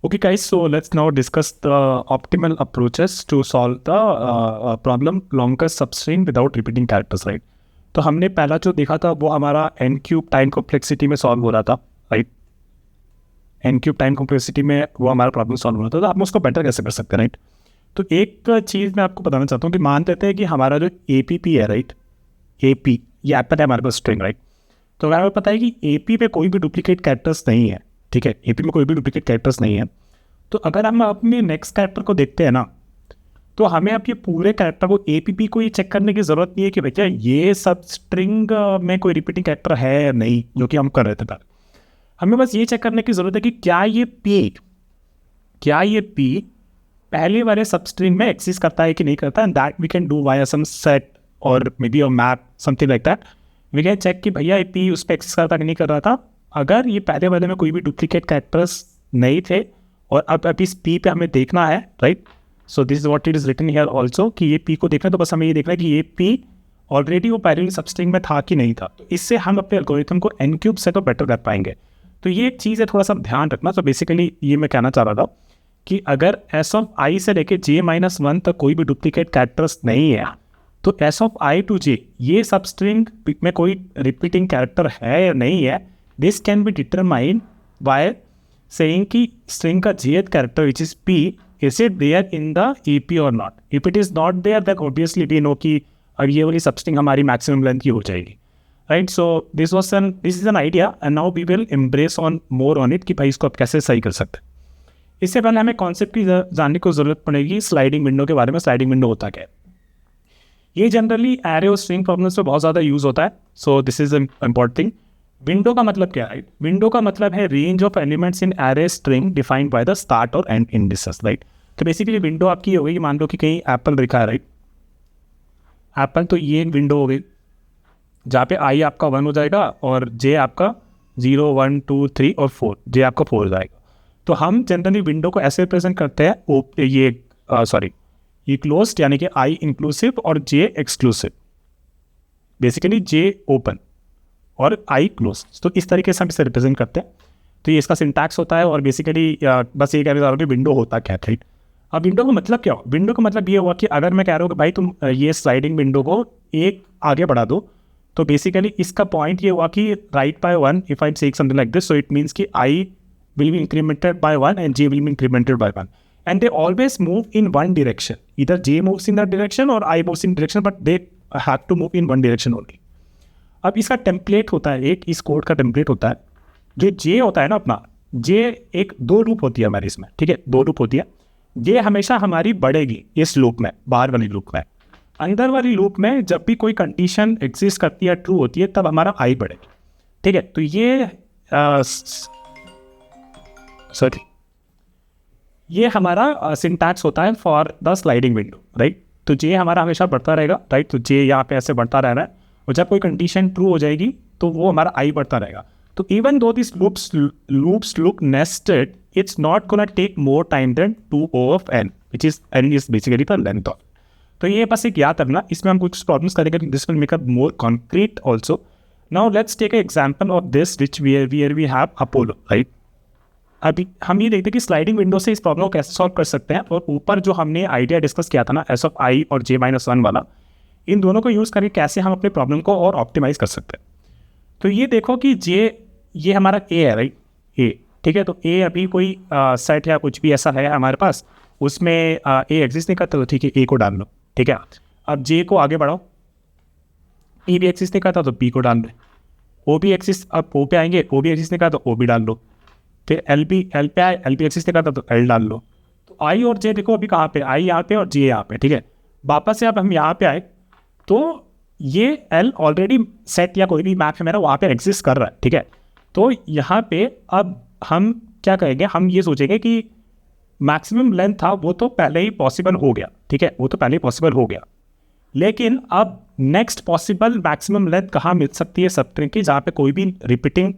Okay, guys, so let's now discuss the optimal approaches to solve the problem longest substring without repeating characters, right? तो हमने पहला जो देखा था वो हमारा n क्यूब टाइम कॉम्प्लेक्सिटी में सॉल्व हो रहा था, right? n cube time complexity में वो हमारा प्रॉब्लम सॉल्व हो रहा था, तो आप उसको बेटर कैसे कर सकते हैं, राइट? तो एक चीज़ मैं आपको बताना चाहता हूँ कि मान लेते हैं कि हमारा जो APP है, राइट, AP ये एप्पल है हमारे पास स्ट्रिंग, राइट? तो अगर हमें पता है कि AP पे कोई भी डुप्लीकेट कैरेक्टर्स नहीं है, ठीक है, AP में कोई भी डुप्लीकेट कैरेक्टर्स नहीं है, तो अगर हम अपने नेक्स्ट कैरेक्टर को देखते हैं ना, तो हमें अब ये पूरे कैरेक्टर को APP को ये चेक करने की ज़रूरत नहीं है कि भैया ये सब स्ट्रिंग में कोई रिपीटिंग कैरेक्टर है या नहीं, जो कि हम कर रहे थे पहले। हमें बस ये चेक करने की ज़रूरत है कि क्या ये P पहले वाले सब स्ट्रिंग में एक्सिस्ट करता है कि नहीं करता, and that we can do via some set और may be a map something like that. We can check कि भैया ये P उस पर एक्सिस्ट करता कि नहीं कर रहा था। अगर ये पहले वाले में कोई भी डुप्लीकेट कैरेक्टर्स नहीं थे और अब इस P पे हमें देखना है, right? So this is what it is written here also कि ये P को देखना है, तो बस हमें ये देखना है कि ये P ऑलरेडी वो पहले सबस्ट्रिंग में था कि नहीं था। तो इससे हम अपने एल्गोरिथम को n क्यूब से तो बेटर कर पाएंगे। तो ये एक चीज़ है, थोड़ा सा ध्यान रखना। तो बेसिकली ये मैं कहना चाह रहा था कि अगर s ऑफ i से लेके j-1 तक कोई भी डुप्लीकेट कैरेक्टर्स नहीं है, तो s of i to j ये सबस्ट्रिंग में कोई रिपीटिंग कैरेक्टर है या नहीं है, this can be determined by saying कि string का jth character which is p is it there in the EP or not. If it is not there, then obviously we know कि अब ये वाली substring हमारी maximum length की हो जाएगी, right? So this is an idea and now we will embrace on more on it कि भाई इसको आप कैसे सही कर सकते हैं। इससे पहले हमें कॉन्सेप्ट की जानने को ज़रूरत पड़ेगी स्लाइडिंग विंडो के बारे में। स्लाइडिंग विंडो होता क्या है? ये जनरली एरे और स्ट्रिंग प्रॉब्लम्स में बहुत ज़्यादा यूज़ होता है। सो this is important thing. Window का मतलब क्या है? विंडो का मतलब है range of elements in array string defined by the start और एंड इंडिसेस, राइट? तो बेसिकली विंडो आपकी हो गई, मान लो कि कहीं एप्पल लिखा है, राइट? एप्पल, तो ये विंडो हो गई जहाँ पे i आपका 1 हो जाएगा और j आपका 0 1 2 3 और 4, j आपका 4 हो जाएगा। तो हम जनरली विंडो को ऐसे रिप्रेजेंट करते हैं, ये क्लोज्ड यानी कि i इंक्लूसिव और j exclusive, basically j open और आई क्लोज। तो इस तरीके से हम इसे रिप्रेजेंट करते हैं। तो ये इसका सिंटैक्स होता है और बेसिकली बस ये कहना चाह रहा हूँ कि विंडो होता क्या है, राइट? अब विंडो का मतलब क्या हो? विंडो का मतलब ये हुआ कि अगर मैं कह रहा हूँ कि भाई तुम ये स्लाइडिंग विंडो को एक आगे बढ़ा दो, तो बेसिकली इसका पॉइंट ये हुआ कि right by 1, if I seek something like this, so it means कि I will be incremented by 1 and j will be incremented by 1 and they always move in one direction. इधर j moves in that direction और i moves in direction, but they have to move in one direction only. अब इसका template होता है, एक इस code का template होता है। जो जे होता है ना अपना, जे एक 2 लूप होती है हमारी इसमें, ठीक है, 2 लूप होती है। ये हमेशा हमारी बढ़ेगी इस लूप में, बाहर वाली लूप में। अंदर वाली लूप में जब भी कोई कंडीशन एग्जिस्ट करती है, ट्रू होती है, तब हमारा आई बढ़ेगी, ठीक है? तो ये हमारा सिंटैक्स होता है for the sliding window, right? तो जे हमारा हमेशा बढ़ता रहेगा, राइट? तो जे यहाँ पे ऐसे बढ़ता रह रहा है और जब कोई कंडीशन ट्रू हो जाएगी तो वो हमारा आई बढ़ता रहेगा। तो even though this loops look nested, it's not gonna take more time than 2 of n, which is n is basically the length of. तो ये बस एक याद रखना। इसमें हम कुछ प्रॉब्लम्स करेंगे, this will make up more concrete also. Now let's take a example of this which where we have Apollo, right? अभी हम ये देखते हैं कि स्लाइडिंग विंडो से इस प्रॉब्लम को कैसे सॉल्व कर सकते हैं। और ऊपर जो हमने आइडिया डिस्कस किया था ना, s ऑफ i और j-1 वाला, इन दोनों को यूज़ करके कैसे हम अपने प्रॉब्लम को और ऑप्टिमाइज़ कर सकते हैं। तो ये देखो कि ये हमारा a है, राइट? a, ठीक है? तो a अभी कोई सेट या कुछ भी ऐसा है हमारे पास, उसमें a एग्जिस्ट नहीं करता, तो ठीक है, a को डाल लो, ठीक है? अब j को आगे बढ़ाओ, e भी एग्जिस्ट नहीं करता तो p को डाल लो, o भी एग्जिस्ट, अब o पे आएंगे, o भी एग्जिस्ट नहीं करता तो o भी डाल लो, फिर l पे आए, l भी एग्जिस्ट नहीं करता तो l डाल लो। तो i और j देखो अभी कहाँ पे, i यहाँ पे और j यहाँ पे, ठीक है? वापस से अब हम यहाँ पे आए तो ये L ऑलरेडी सेट या कोई भी मैप है मेरा वहाँ पे एग्जिस्ट कर रहा है, ठीक है? तो यहाँ पे अब हम क्या करेंगे, हम ये सोचेंगे कि मैक्सिमम लेंथ था वो तो पहले ही पॉसिबल हो गया, ठीक है? वो तो पहले ही पॉसिबल हो गया, लेकिन अब नेक्स्ट पॉसिबल मैक्सिमम लेंथ कहाँ मिल सकती है सबस्ट्रिंग की, जहाँ पे कोई भी रिपीटिंग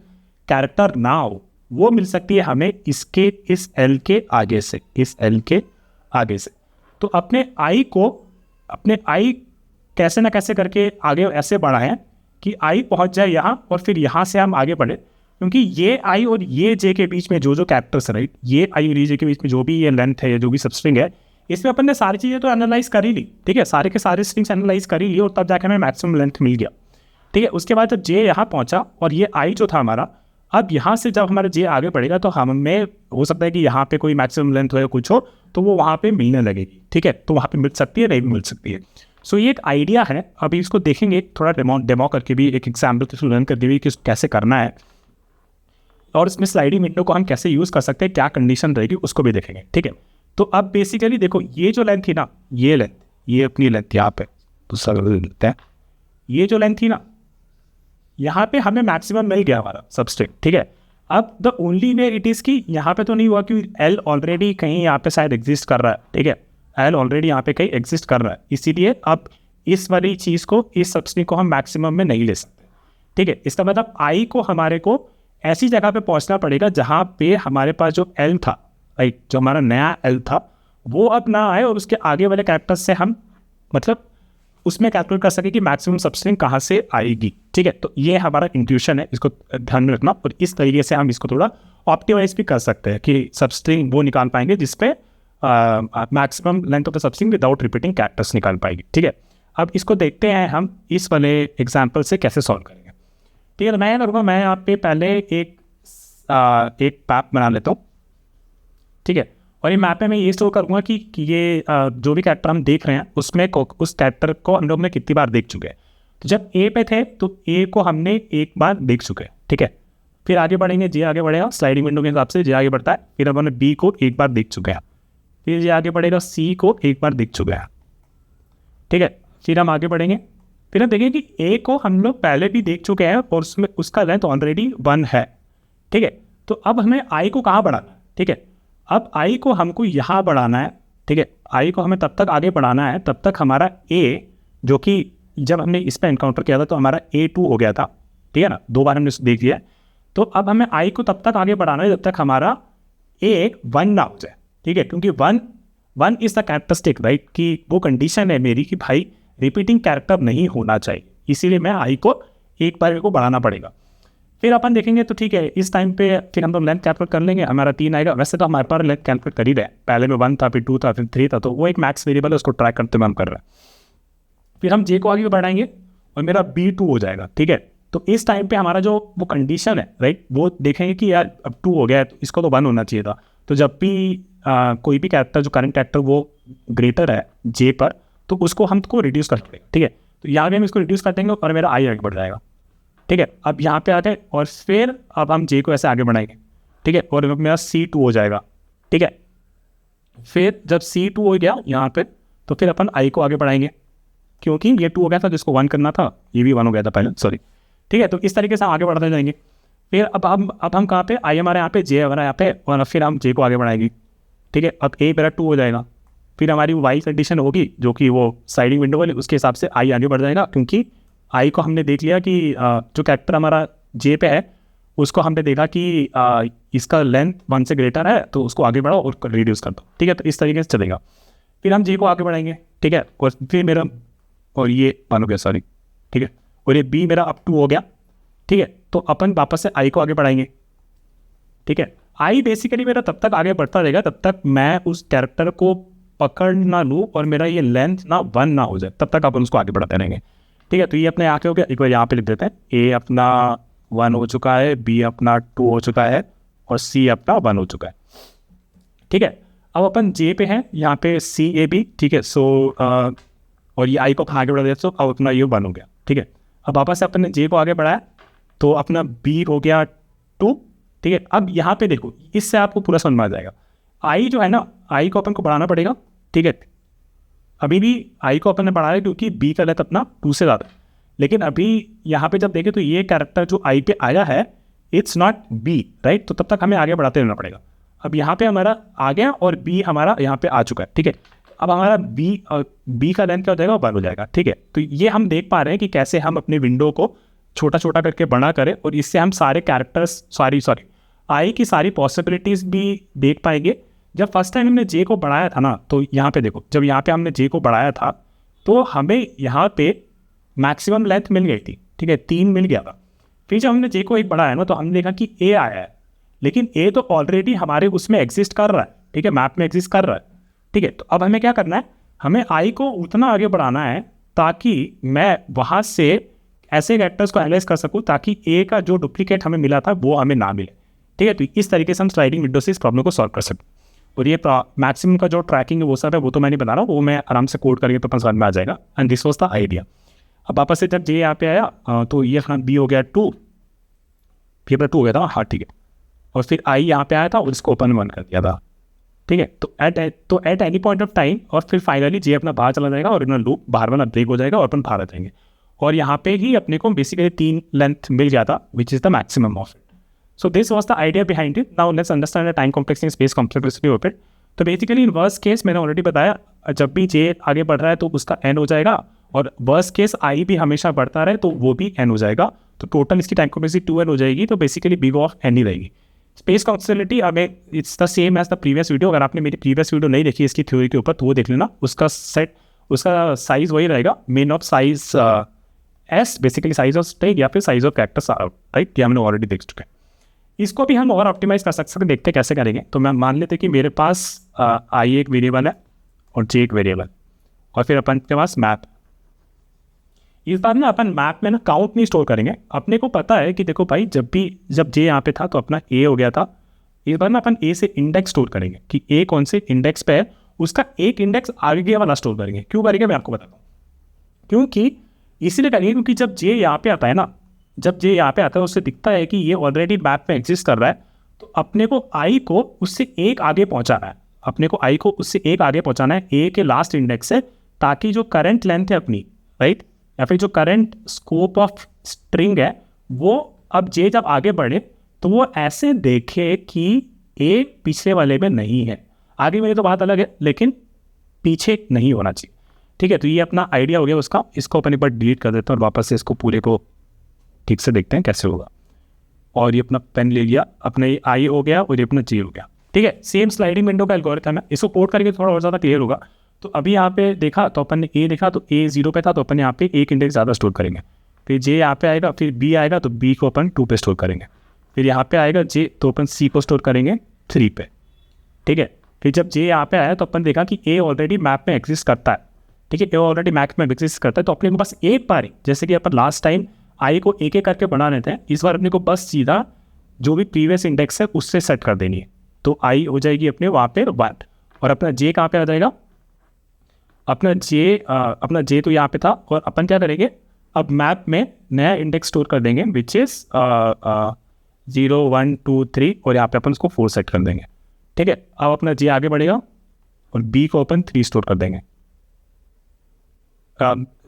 कैरेक्टर ना हो? वो मिल सकती है हमें इस L के आगे से, इस L के आगे से। तो अपने I कैसे ना कैसे करके आगे ऐसे बढ़ाएं कि आई पहुंच जाए यहाँ और फिर यहाँ से हम आगे बढ़े। क्योंकि ये आई और ये जे के बीच में जो जो कैरेक्टर्स है, राइट, ये आई और ये जे के बीच में जो भी ये लेंथ है या जो भी सब स्ट्रिंग है, इसमें अपन ने सारी चीज़ें तो एनालाइज कर ही ली, ठीक है, सारे के सारे स्ट्रिंग्स एनालाइज कर ही ली और तब जाकर हमें मैक्सिमम लेंथ मिल गया, ठीक है। उसके बाद जब जे यहाँ पहुँचा और ये आई जो था हमारा, अब यहाँ से जब हमारा जे आगे बढ़ेगा तो हमें हो सकता है कि यहाँ पे कोई मैक्सिमम लेंथ हो या कुछ हो तो वो वहाँ पे मिलने लगेगी, ठीक है, तो वहाँ पे मिल सकती है, नहीं भी मिल सकती है। सो ये एक आइडिया है, अभी इसको देखेंगे थोड़ा डेमो करके भी, एक एग्जाम्पल के थ्रू लर्न करके भी कि कैसे करना है, और इसमें स्लाइडिंग विंडो को हम कैसे यूज़ कर सकते हैं, क्या कंडीशन रहेगी उसको भी देखेंगे, ठीक है। तो अब बेसिकली देखो ये जो लेंथ थी ना, ये लेंथ, ये अपनी लेंथ यहाँ पे दूसरा लेते हैं, ये जो लेंथ थी ना, यहाँ पे हमें मैक्सिमम मिल गया हमारा सबस्ट्रिंग, ठीक है। अब the only way it is कि यहाँ पे तो नहीं हुआ कि एल ऑलरेडी कहीं यहाँ पे शायद एग्जिस्ट कर रहा है, ठीक है, एल ऑलरेडी यहाँ पे कहीं एग्जिस्ट कर रहा है, इसीलिए अब इस वाली चीज़ को, इस सबस्ट्रिंग को हम मैक्सिमम में नहीं ले सकते, ठीक है। इसका मतलब आई को हमारे को ऐसी जगह पे पहुँचना पड़ेगा जहाँ पे हमारे पास जो एल था, राइट, जो हमारा नया एल था वो अब ना आए और उसके आगे वाले कैरेक्टर्स से हम मतलब उसमें कैलकुलेट कर सके कि मैक्सिमम सबस्ट्रिंग कहाँ से आएगी, ठीक है। तो ये हमारा इंट्यूशन है, इसको ध्यान में रखना, और इस तरीके से हम इसको थोड़ा ऑप्टिमाइज भी कर सकते हैं कि सबस्ट्रिंग वो निकाल पाएंगे जिसपे maximum length of the substring without repeating characters निकाल पाएगी, ठीक है। अब इसको देखते हैं हम इस वाले एग्जाम्पल से कैसे सॉल्व करेंगे, ठीक है। तो मैं करूँगा, मैं यहाँ पे पहले एक मैप बना लेता हूँ, ठीक है, और ये मैप में मैं ये स्टोर करूँगा कि ये जो भी कैरेक्टर हम देख रहे हैं उसमें उस कैरेक्टर को हम लोग ने कितनी बार देख चुके हैं। तो जब ए पे थे तो ए को हमने एक बार देख चुके हैं, ठीक है। फिर आगे बढ़ेंगे, जे आगे बढ़ेगा स्लाइडिंग विंडो के हिसाब से, जे आगे बढ़ता है, फिर हमने बी को एक बार देख चुके हैं, फिर जे आगे बढ़ेगा, सी को एक बार देख चुके हैं, ठीक है। फिर हम आगे बढ़ेंगे, फिर हम देखेंगे कि ए को हम लोग पहले भी देख चुके हैं और उसमें उसका लेंथ ऑलरेडी 1 है, ठीक है। तो अब हमें आई को कहाँ बढ़ाना है, ठीक है। अब आई को हमको यहाँ बढ़ाना है, ठीक है, आई को हमें तब तक आगे बढ़ाना है तब तक हमारा ए, जो कि जब हमने इस पर एनकाउंटर किया था तो हमारा A2 हो गया था, ठीक है ना, 2 बार हमने देख लिया। तो अब हमें आई को तब तक आगे बढ़ाना है जब तक हमारा A 1 ना हो जाए, ठीक है, क्योंकि 1 इज द कैरेक्टरिस्टिक, राइट, कि वो कंडीशन है मेरी कि भाई रिपीटिंग कैरेक्टर नहीं होना चाहिए, इसीलिए मैं आई को एक बार को बढ़ाना पड़ेगा। फिर अपन देखेंगे तो ठीक है, इस टाइम पे फिर हम लोग लेंथ कैलकुलेट कर लेंगे, हमारा 3 आएगा। वैसे तो हमारे पास लेंथ कैलकुलेट कर ही रहे, पहले में 1 था, फिर 2 था, फिर 3 था, तो वो एक मैक्स वेरिएबल है, उसको ट्रैक करते हुए हम कर रहे हैं। फिर हम जे को आगे बढ़ाएंगे और मेरा B2 हो जाएगा, ठीक है। तो इस टाइम पे हमारा जो वो कंडीशन है, राइट, वो देखेंगे कि यार अब 2 हो गया है तो इसको तो 1 होना चाहिए था। तो जब भी कोई भी कैरेक्टर, जो करंट कैरेक्टर वो ग्रेटर है जे पर, तो उसको हमको रिड्यूस कर देंगे, ठीक है। तो यहाँ भी हम इसको रिड्यूस कर देंगे और मेरा आई आगे बढ़ जाएगा, ठीक है। अब यहाँ पे आते हैं और फिर अब हम जे को ऐसे आगे बढ़ाएंगे, ठीक है, और मेरा C2 हो जाएगा, ठीक है। फिर जब C2 हो गया यहाँ पे तो फिर अपन आई को आगे बढ़ाएंगे, क्योंकि ये 2 हो गया था जिसको 1 करना था, ये भी 1 हो गया था पहले, सॉरी, ठीक है। तो इस तरीके से आगे बढ़ते जाएंगे। फिर अब हम कहाँ पे, आई हमारे यहाँ पे, जे हमारे यहाँ पे, और फिर हम जे को आगे बढ़ाएंगे, ठीक है। अब ए मेरा 2 हो जाएगा, फिर हमारी वाई कंडीशन होगी जो कि वो स्लाइडिंग विंडो वाली, उसके हिसाब से आई आगे बढ़ जाएगा, क्योंकि आई को हमने देख लिया कि जो कैरेक्टर हमारा जे पे है उसको हमने देखा कि इसका लेंथ 1 से ग्रेटर है, तो उसको आगे बढ़ाओ और रिड्यूस कर दो, ठीक है। तो इस तरीके से चलेगा। फिर हम जे को आगे बढ़ाएंगे, ठीक है, और फिर मेरा, और ये 1 हो गया, सॉरी, ठीक है, और ये बी मेरा अब 2 हो गया, ठीक है। तो अपन वापस से आई को आगे बढ़ाएंगे, ठीक है। आई बेसिकली मेरा तब तक आगे बढ़ता रहेगा तब तक मैं उस कैरेक्टर को पकड़ ना लूँ और मेरा ये लेंथ ना 1 ना हो जाए, तब तक अपन उसको आगे बढ़ाते रहेंगे, ठीक है। तो ये अपने आगे हो गया। एक बार यहाँ पे लिख देते हैं, ए अपना 1 हो चुका है, बी अपना 2 हो चुका है, और सी अपना 1 हो चुका है, ठीक है। अब अपन जे पे हैं, यहाँ पे CAB, ठीक है। सो और ये आई को आगे बढ़ा दिया, तो अब अपना ये 1 हो गया, ठीक है। अब वापस से अपन ने जे को आगे बढ़ाया तो अपना बी हो गया 2, ठीक है। अब यहाँ पे देखो, इससे आपको पूरा समझ में आ जाएगा। आई जो है ना, आई को अपन को बढ़ाना पड़ेगा, ठीक है। अभी भी आई को अपन ने बढ़ाया क्योंकि बी का लेंथ अपना 2 से ज़्यादा, लेकिन अभी यहाँ पे जब देखें तो ये कैरेक्टर जो आई पे आया है इट्स नॉट बी, राइट, तो तब तक हमें आगे बढ़ाते रहना पड़ेगा। अब यहाँ पे हमारा आ गया और बी हमारा यहाँ पे आ चुका है, ठीक है। अब हमारा बी का लेंथ क्या हो जाएगा, 1 हो जाएगा, ठीक है। तो ये हम देख पा रहे हैं कि कैसे हम अपने विंडो को छोटा छोटा करके बड़ा करें और इससे हम सारे कैरेक्टर्स, सॉरी आई की सारी पॉसिबिलिटीज़ भी देख पाएंगे। जब फर्स्ट टाइम हमने जे को बढ़ाया था ना, तो यहाँ पे देखो, जब यहाँ पे हमने जे को बढ़ाया था तो हमें यहाँ पे मैक्सिमम लेंथ मिल गई थी, ठीक है, 3 मिल गया था। फिर जब हमने जे को एक बढ़ाया ना तो हमने देखा कि ए आया है, लेकिन ए तो ऑलरेडी हमारे उसमें एग्जिस्ट कर रहा है, ठीक है, मैप में एग्जिस्ट कर रहा है, ठीक है। तो अब हमें क्या करना है, हमें आई को उतना आगे बढ़ाना है ताकि मैं वहाँ से ऐसे कैरेक्टर्स को एनालाइज कर सकूँ ताकि ए का जो डुप्लीकेट हमें मिला था वो हमें ना मिले, ठीक है। तो इस तरीके से हम स्लाइडिंग विंडो से इस प्रॉब्लम को सॉल्व कर सकते हैं। और ये मैक्सिमम का जो ट्रैकिंग है वो सब है वो तो मैं नहीं बता रहा हूँ, वो मैं आराम से कोड करके तो अपन समझ में आ जाएगा। And this was the idea. अब वापस से जब जे यहाँ पे आया तो ये अपना बी हो गया 2, फिर अपना 2 हो गया था, हाँ ठीक है। और फिर आई यहाँ पे आया था और इसको ओपन 1 कर दिया था, ठीक है। तो at any point of time और फिर फाइनली जे अपना बाहर चला जाएगा और इनर लूप बाहर वाला ब्रेक हो जाएगा और अपन बाहर आ जाएंगे। और यहाँ पे ही अपने को बेसिकली 3 लेंथ मिल गया था which is the maximum of it. So this was the idea behind it. Now let's understand the time complexity and space complexity of it. तो बेसिकली इन वर्स्ट केस मैंने ऑलरेडी बताया, जब भी जे आगे बढ़ रहा है तो उसका एन हो जाएगा, और वर्स्ट केस आई भी हमेशा बढ़ता रहे तो वो भी एन हो जाएगा। तो टोटल इसकी टाइम कॉम्प्लेक्सिटी 2n हो जाएगी, तो बेसिकली बिग ऑफ एन ही रहेगी। स्पेस कॉम्प्लेक्सिटी अब it's the same as the previous video. अगर आपने मेरी प्रीवियस वीडियो नहीं देखी इसकी थ्योरी के ऊपर तो वो देख लेना, उसका साइज वही रहेगा, main of size S, basically size of state या फिर साइज ऑफ कैरेक्टर्स, राइट, ये हमने ऑलरेडी देख चुके हैं। इसको भी हम और ऑप्टिमाइज कर सकते हैं, देखते हैं कैसे करेंगे। तो मैं मान लेते कि मेरे पास आई एक वेरिएबल है और जे एक वेरिएबल, और फिर अपन के पास मैप। इस बार ना अपन मैप में ना काउंट नहीं स्टोर करेंगे, अपने को पता है कि देखो भाई जब जे यहाँ पे था तो अपना ए हो गया था। इस बार ना अपन ए से इंडेक्स स्टोर करेंगे कि ए कौन से इंडेक्स पे है, उसका एक इंडेक्स आगे वाला स्टोर करेंगे। क्यों करेंगे मैं आपको बताता हूँ, क्योंकि इसीलिए करेंगे क्योंकि जब जे यहाँ पे आता है ना, जब जे यहाँ पे आता है उससे दिखता है कि ये ऑलरेडी मैप में एग्जिस्ट कर रहा है, तो अपने को आई को उससे एक आगे पहुँचाना है, अपने को आई को उससे एक आगे पहुँचाना है ए के लास्ट इंडेक्स से, ताकि जो करंट लेंथ है अपनी, राइट, या फिर जो करंट स्कोप ऑफ स्ट्रिंग है वो अब जे जब आगे बढ़े तो वो ऐसे देखे कि ए पिछले वाले में नहीं है। आगे मेरी तो बात अलग है, लेकिन पीछे नहीं होना चाहिए, ठीक है। तो ये अपना आइडिया हो गया उसका। इसको अपन एक बार डिलीट कर देते हैं और वापस से इसको पूरे को ठीक से देखते हैं कैसे होगा। और ये अपना पेन ले लिया, अपना ये आई हो गया और ये अपना जे हो गया, ठीक है। सेम स्लाइडिंग विंडो का एल्गोरिथम है, इसको कोड करके थोड़ा और ज़्यादा क्लियर होगा। तो अभी यहाँ पे देखा तो अपन ने ए देखा तो ए 0 पे था, तो अपन यहाँ पे एक इंडेक्स ज़्यादा स्टोर करेंगे। फिर जे यहाँ पे आएगा, फिर बी आएगा तो बी को अपन 2 पे स्टोर करेंगे। फिर यहाँ पे आएगा जे तो अपन सी को स्टोर करेंगे 3 पे, ठीक है। फिर जब जे यहाँ पे आया तो अपन देखा कि ए ऑलरेडी मैप में एग्जिस्ट करता है, ठीक है, ए ऑलरेडी मैप में एग्जिस्ट करता है। तो अपने को बस एक बार, जैसे कि अपन लास्ट टाइम आई को एक एक करके बना लेते हैं, इस बार अपने को बस सीधा जो भी प्रीवियस इंडेक्स है उससे सेट कर देनी है। तो आई हो जाएगी अपने वहाँ पे 1, और अपना जे कहाँ पे आ जाएगा, अपना जे तो यहाँ पे था। और अपन क्या करेंगे, अब मैप में नया इंडेक्स स्टोर कर देंगे विच इज़ 0 1 2 3, और यहाँ पे अपन उसको 4 सेट कर देंगे, ठीक है। अब अपना जे आगे बढ़ेगा और बी को अपन 3 स्टोर कर देंगे।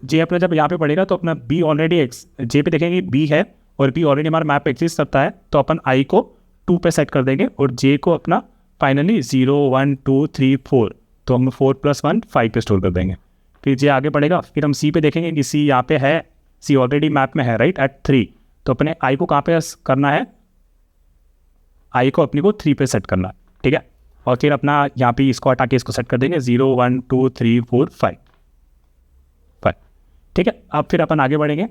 जे अपना जब यहाँ पे बढ़ेगा तो अपना बी ऑलरेडी जे पे देखेंगे बी है और बी ऑलरेडी हमारा मैप एग्जिस्ट करता है, तो अपन आई को 2 पे सेट कर देंगे और जे को अपना फाइनली 0 1 2 3 4, तो हम 4 + 1 5 पे स्टोर कर देंगे। फिर जे आगे बढ़ेगा, फिर हम सी पे देखेंगे कि सी यहाँ पे है, सी ऑलरेडी मैप में है, राइट, एट 3, तो अपने आई को कहाँ पे करना है, आई को अपनी को 3 पे सेट करना है, ठीक है। और फिर अपना यहाँ पे इसको हटा के इसको सेट कर देंगे 0 1 2 3 4 5, ठीक है। अब फिर अपन आगे बढ़ेंगे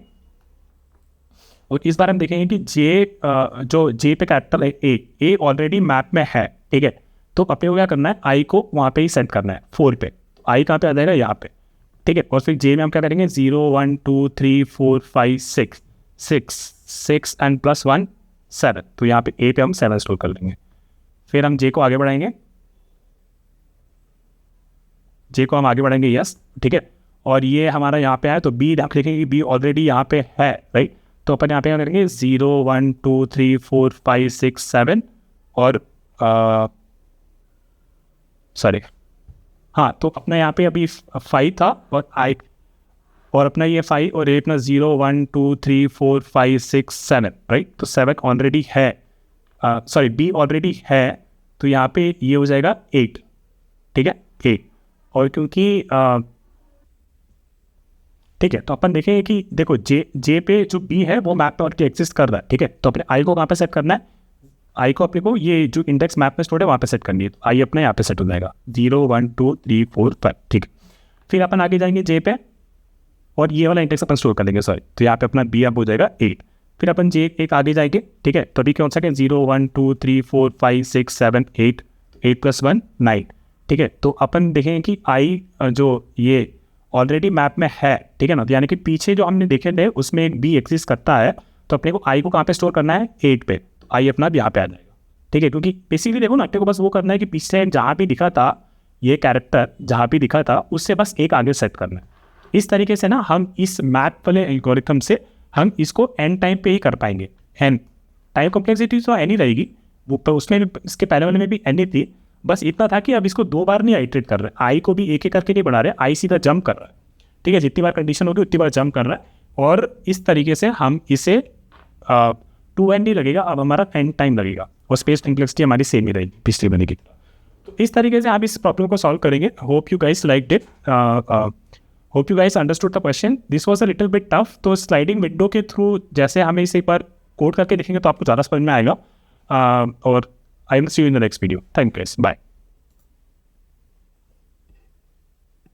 और इस बार हम देखेंगे कि जो जे पे कैरेक्टर है ए ऑलरेडी मैप में है, ठीक है। तो अपने को क्या करना है, आई को वहाँ पे ही सेट करना है 4 पे, तो आई कहाँ पे आ जाएगा, यहाँ पे, ठीक है। और फिर जे में हम क्या करेंगे 0 1 2 3 4 5 6 एंड +1 7, तो यहाँ पे ए पे हम 7 स्टोर कर लेंगे। फिर हम जे को आगे बढ़ाएंगे, जे को हम आगे बढ़ेंगे, यस, ठीक है। और ये हमारा यहाँ पे है तो बी आप देखेंगे कि बी ऑलरेडी यहाँ पे है, राइट, तो अपन यहाँ पे क्या करेंगे 0 1 2 3 4 5 6 7 और सॉरी हाँ, तो अपना यहाँ पे अभी 5 था और आई और अपना ये 5 और ये अपना 0 1 2 3 4 5 6 7, राइट, तो 7 ऑलरेडी है, सॉरी बी ऑलरेडी है, तो यहाँ पे ये हो जाएगा 8, ठीक है, 8। और क्योंकि ठीक है, तो अपन देखेंगे कि देखो जे पे जो बी है वो मैप पे ऑलरेडी एग्जिस्ट कर रहा है, ठीक है। तो अपने आई को कहाँ पे सेट करना है, आई को अपने को ये जो इंडेक्स मैप में स्टोर है वहाँ पे सेट करनी है, तो आई अपने यहाँ पे सेट हो जाएगा 0 1 2 3 4 5, ठीक है। फिर अपन आगे जाएंगे जे पे और ये वाला इंडेक्स अपन स्टोर कर लेंगे, सॉरी, तो यहाँ पे अपना बी अब हो जाएगा 8। फिर अपन जे एक आगे जाएंगे, ठीक है, तो अभी कौन सा क्या 0 1 2 3 4 5 6 7 8, 8 + 1 9, ठीक है। तो अपन देखेंगे कि आई जो ये ऑलरेडी मैप में है, ठीक है ना, तो यानी कि पीछे जो हमने देखे थे उसमें एक बी एग्जिस्ट करता है, तो अपने को आई को कहाँ पे स्टोर करना है 8 पे, तो आई अपना यहाँ पे आ जाएगा, ठीक है। क्योंकि बेसिकली देखो ना, अपने को बस वो करना है कि पीछे जहाँ भी दिखा था ये कैरेक्टर, जहाँ भी दिखा था उससे बस एक आगे सेट करना है। इस तरीके से ना हम इस मैप वाले एल्गोरिथम से हम इसको एन टाइम पे ही कर पाएंगे। एन टाइम कॉम्प्लेक्सिटी तो एन ही रहेगी, वो पर उसमें भी इसके पहले वाले में भी एन ही थी, बस इतना था कि अब इसको 2 बार नहीं आइट्रेट कर रहे, आई को भी एक एक करके नहीं बढ़ा रहे, आई सीधा जंप कर रहा है, ठीक है, जितनी बार कंडीशन होगी उतनी बार जंप कर रहा है। और इस तरीके से हम इसे 2n नहीं लगेगा, अब हमारा n टाइम लगेगा, और स्पेस कॉम्प्लेक्सिटी हमारी सेम ही रहेगी पिछले बने की। तो इस तरीके से आप इस प्रॉब्लम को सॉल्व करेंगे। Hope you guys liked it, hope you guys understood the question. This was a little bit tough, तो स्लाइडिंग विंडो के थ्रू जैसे हमें इसे एक बार कोड करके देखेंगे तो आपको ज़्यादा समझ में आएगा। और I will see you in the next video. Thank you guys, bye.